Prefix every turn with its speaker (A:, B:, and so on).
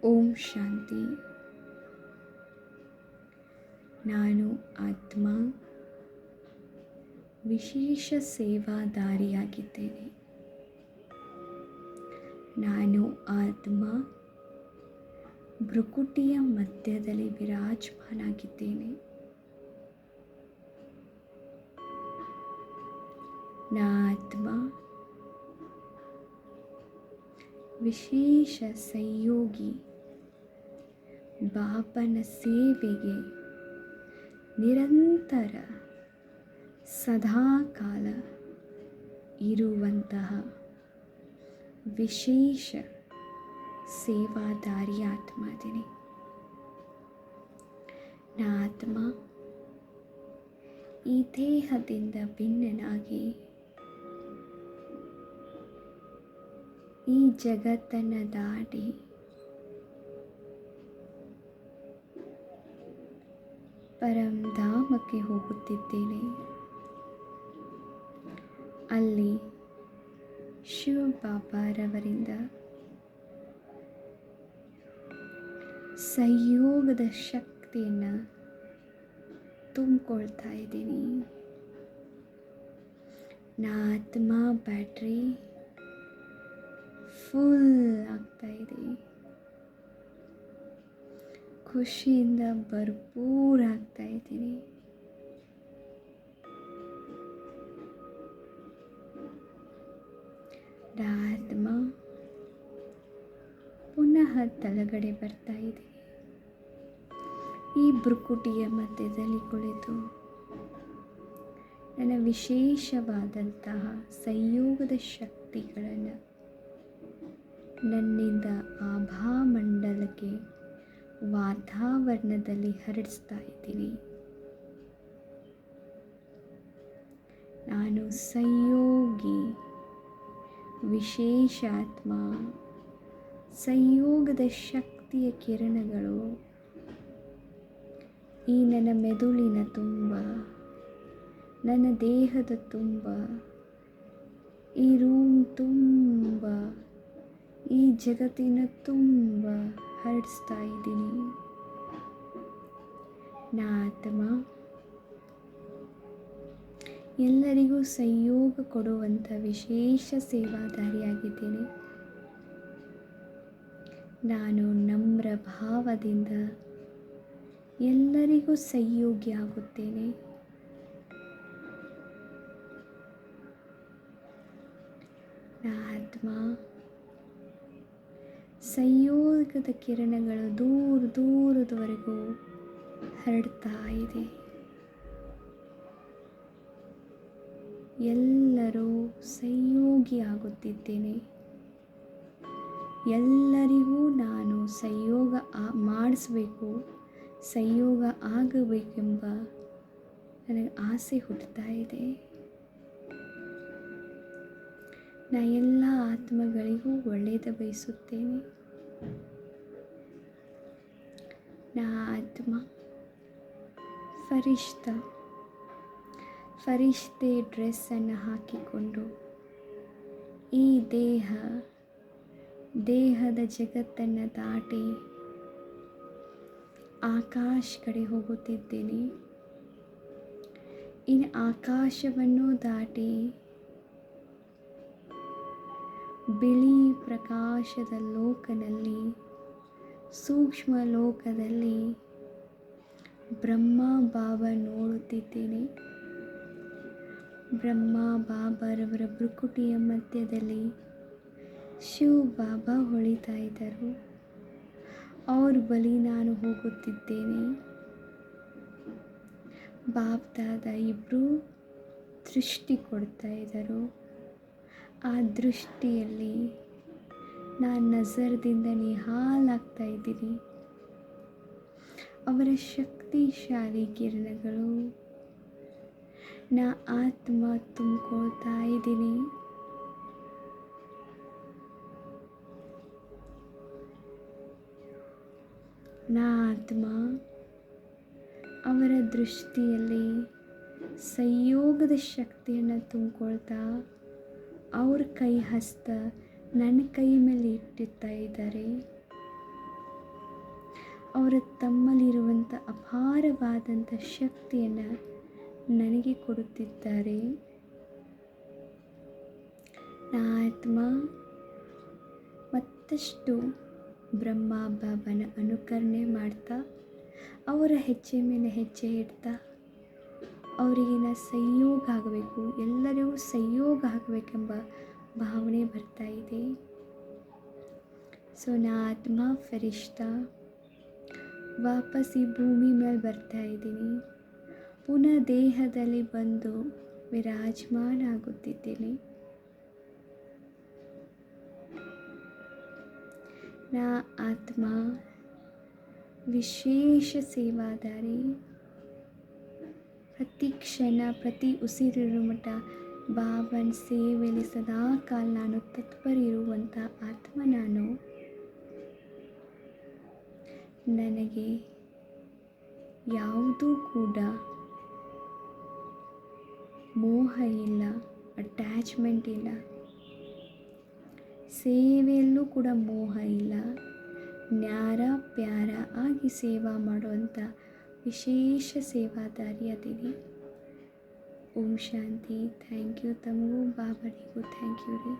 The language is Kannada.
A: ಓಂ ಶಾಂತಿ. ನಾನು ಆತ್ಮ ವಿಶೇಷ ಸೇವಾದಾರಿಯಾಗಿದ್ದೇನೆ. ನಾನು ಆತ್ಮ ಭ್ರುಕುಟಿಯ ಮಧ್ಯದಲ್ಲಿ ವಿರಾಜಮಾನಾಗಿದ್ದೇನೆ. ನಾ ಆತ್ಮ ವಿಶೇಷ ಸಹಯೋಗಿ ಬಾಬನ ಸೇವೆಗೆ ನಿರಂತರ ಸದಾಕಾಲ ಇರುವಂತಹ ವಿಶೇಷ ಸೇವಾದಾರಿ ಆತ್ಮ ಇದ್ದೀನಿ. ನಾ ಆತ್ಮ ಈ ದೇಹದಿಂದ ಭಿನ್ನನಾಗಿ ಈ ಜಗತ್ತನ್ನು ದಾಟಿ ಪರಂಧಾಮಕ್ಕೆ ಹೋಗುತ್ತಿದ್ದೇನೆ. ಅಲ್ಲಿ ಶಿವ ಬಾಬಾರವರಿಂದ ಸಹಯೋಗದ ಶಕ್ತಿಯನ್ನು ತುಂಬಿಕೊಳ್ತಾ ಇದ್ದೀನಿ. ನಾ ಆತ್ಮ ಬ್ಯಾಟ್ರಿ ಫುಲ್ ಆಗ್ತಾ ಇದೆ. ಖುಷಿಯಿಂದ ಭರ್ಪೂರ ಆಗ್ತಾ ಇದ್ದೀನಿ. ಆತ್ಮ ಪುನಃ ತಳಗಡೆ ಬರ್ತಾ ಇದೆ. ಈ ಭ್ರುಕುಟಿಯ ಮಧ್ಯದಲ್ಲಿ ಕುಳಿತು ನನ್ನ ವಿಶೇಷವಾದಂತಹ ಸಂಯೋಗದ ಶಕ್ತಿಗಳನ್ನು ನನ್ನಿಂದ ಆಭಾಮಂಡಲಕ್ಕೆ ವಾತಾವರಣದಲ್ಲಿ ಹರಡಿಸ್ತಾ ಇದ್ದೀನಿ. ನಾನು ಸಂಯೋಗಿ ವಿಶೇಷ ಆತ್ಮ. ಸಂಯೋಗದ ಶಕ್ತಿಯ ಕಿರಣಗಳು ಈ ನನ್ನ ಮೆದುಳಿನ ತುಂಬ, ನನ್ನ ದೇಹದ ತುಂಬ, ಈ ರೂಮ್ ತುಂಬ, ಈ ಜಗತ್ತಿನ ತುಂಬ ಹರಡಿಸ್ತಾ ಇದ್ದೀನಿ. ನಾ ಆತ್ಮ ಎಲ್ಲರಿಗೂ ಸಂಯೋಗ ಕೊಡುವಂಥ ವಿಶೇಷ ಸೇವಾದಾರಿಯಾಗಿದ್ದೀನಿ. ನಾನು ನಮ್ರ ಭಾವದಿಂದ ಎಲ್ಲರಿಗೂ ಸಂಯೋಗಿ ಆಗುತ್ತೇನೆ. ನಾ ಆತ್ಮ ಸಂಯೋಗದ ಕಿರಣಗಳು ದೂರ ದೂರದವರೆಗೂ ಹರಡ್ತಾ ಇದೆ. ಎಲ್ಲರೂ ಸಂಯೋಗಿ ಆಗುತ್ತಿದ್ದೇನೆ. ಎಲ್ಲರಿಗೂ ನಾನು ಸಂಯೋಗ ಮಾಡಿಸ್ಬೇಕು, ಸಂಯೋಗ ಆಗಬೇಕೆಂಬ ನನಗೆ ಆಸೆ ಹುಟ್ಟುತ್ತಾ ಇದೆ. ನಾ ಎಲ್ಲ ಆತ್ಮಗಳಿಗೂ ಒಳ್ಳೆಯದು ಬಯಸುತ್ತೇನೆ. ನಾ ಆತ್ಮ ಫರಿಷ್ಠೆ ಡ್ರೆಸ್ಸನ್ನು ಹಾಕಿಕೊಂಡು ಈ ದೇಹದ ಜಗತ್ತನ್ನು ದಾಟಿ ಆಕಾಶ ಕಡೆ ಹೋಗುತ್ತಿದ್ದೇನೆ. ಇನ್ನು ಆಕಾಶವನ್ನು ದಾಟಿ ಬಿಳಿ ಪ್ರಕಾಶದ ಲೋಕದಲ್ಲಿ, ಸೂಕ್ಷ್ಮ ಲೋಕದಲ್ಲಿ ಬ್ರಹ್ಮ ಬಾಬಾ ನೋಡುತ್ತಿದ್ದೇನೆ. ಬ್ರಹ್ಮ ಬಾಬಾರವರ ಭ್ರುಕುಟಿಯ ಮಧ್ಯದಲ್ಲಿ ಶಿವ ಬಾಬಾ ಹೊಳಿತಾ ಇದ್ದರು. ಅವ್ರ ಬಳಿ ನಾನು ಹೋಗುತ್ತಿದ್ದೇನೆ. ಬಾಬ್ದಾದ ಇಬ್ಬರು ದೃಷ್ಟಿ ಕೊಡ್ತಾ ಇದ್ದರು. ಆ ದೃಷ್ಟಿಯಲ್ಲಿ ನಾನು ನಜರದಿಂದ ನಿಹಾಲಾಗ್ತಾ ಇದ್ದೀನಿ. ಅವರ ಶಕ್ತಿಶಾಲಿ ಕಿರಣಗಳು ನಾ ಆತ್ಮ ತುಂಬಿಕೊಳ್ತಾ ಇದ್ದೀನಿ. ನಾ ಆತ್ಮ ಅವರ ದೃಷ್ಟಿಯಲ್ಲಿ ಸಂಯೋಗದ ಶಕ್ತಿಯನ್ನು ತುಂಬಿಕೊಳ್ತಾ ಅವ್ರ ಕೈ ಹಸ್ತ ನನ್ನ ಕೈ ಮೇಲೆ ಇಟ್ಟಿರ್ತಾ ಇದ್ದಾರೆ. ಅವರ ತಮ್ಮಲ್ಲಿರುವಂಥ ಅಪಾರವಾದಂಥ ಶಕ್ತಿಯನ್ನು ನನಗೆ ಕೊಡುತ್ತಿದ್ದಾರೆ. ಆತ್ಮ ಮತ್ತಷ್ಟು ಬ್ರಹ್ಮ ಬಾಬನ ಅನುಕರಣೆ ಮಾಡ್ತಾ ಅವರ ಹೆಜ್ಜೆ ಮೇಲೆ ಹೆಜ್ಜೆ ಇಡ್ತಾ ಅವರಿಗಿನ ಸಂಯೋಗ ಆಗಬೇಕು, ಎಲ್ಲರಿಗೂ ಸಂಯೋಗ ಆಗಬೇಕೆಂಬ ಭಾವನೆ ಬರ್ತಾ ಇದೆ. ಸೊ ನಾ ಆತ್ಮ ಫರಿಷ್ಠಾ ವಾಪಸ್ ಈ ಭೂಮಿ ಮೇಲೆ ಬರ್ತಾ ಇದ್ದೀನಿ. ಪುನಃ ದೇಹದಲ್ಲಿ ಬಂದು ವಿರಾಜಮಾನ ಆಗುತ್ತಿದ್ದೇನೆ. ನಾ ಆತ್ಮ ವಿಶೇಷ ಸೇವಾದಾರಿ. ಪ್ರತಿ ಕ್ಷಣ ಪ್ರತಿ ಉಸಿರಿರುವ ಮಟ್ಟ ಬಾಬನ ಸೇವೆಯಲ್ಲಿ ಸದಾ ಕಾಲ ನಾನು ತತ್ಪರ ಇರುವಂಥ ಆತ್ಮ ನಾನು. ನನಗೆ ಯಾವುದೂ ಕೂಡ ಮೋಹ ಇಲ್ಲ, ಅಟ್ಯಾಚ್ಮೆಂಟ್ ಇಲ್ಲ. ಸೇವೆಯಲ್ಲೂ ಕೂಡ ಮೋಹ ಇಲ್ಲ. ನ್ಯಾರ ಪ್ಯಾರ ಆಗಿ ಸೇವಾ ಮಾಡುವಂಥ ವಿಶೇಷ ಸೇವಾದಾರಿ ಅದೀನಿ. ಓಂ ಶಾಂತಿ. Thank you. ತಮಗೂ ಬಾಬರಿಗೂ ಥ್ಯಾಂಕ್ ಯು ರೀ.